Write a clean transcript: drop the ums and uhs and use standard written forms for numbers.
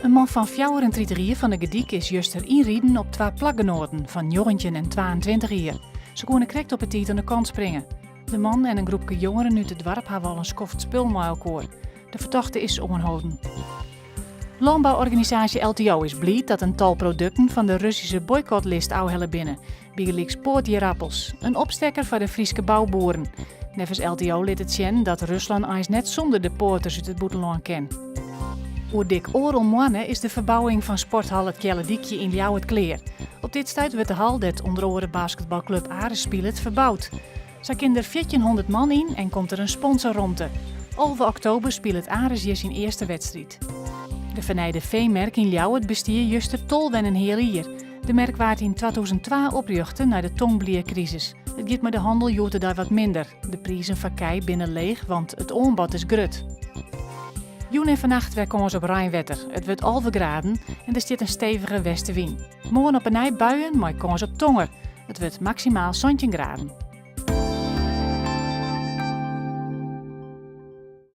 Een man van 34 van de Gediek is juster inrieden op 2 plakgenoten van 19 en 22 jaar. Ze konden krekt op het tijd aan de kant springen. De man en een groepje jongeren uit het dorp hebben al een schoft spul met elkaar. De verdachte is aangehouden. Landbouworganisatie LTO is blij dat een tal producten van de Russische boycottlist hellen binnen. Bijgelijks poortjierappels, een opstekker voor de Friese bouwboeren. Nevens LTO liet het zien dat Rusland eens net zonder de poorters uit het boeteland ken. Oer dik oor mannen is de verbouwing van sporthal het Kjellediekje in Ljouw het Kleer. Op dit stuit wordt de hal dat onder andere basketbalclub Ares speelt verbouwd. Zo kind er 1400 man in en komt er een sponsorronte. 11 oktober speelt Ares hier zijn eerste wedstrijd. De vernijde veemerk in Ljouw het bestier juster tol en een heel jaar. De merk waard in 2002 opjuchte na de tongbliercrisis. Het gaat met de handel joten daar wat minder. De prijzen van kei binnen leeg, want het aanbod is grut. Joen en vannacht weer kans op Rijnwetter. Het wordt 11 graden en er zit een stevige westenwind. Morgen op een buien, maar kans op tonger. Het wordt maximaal 17 graden.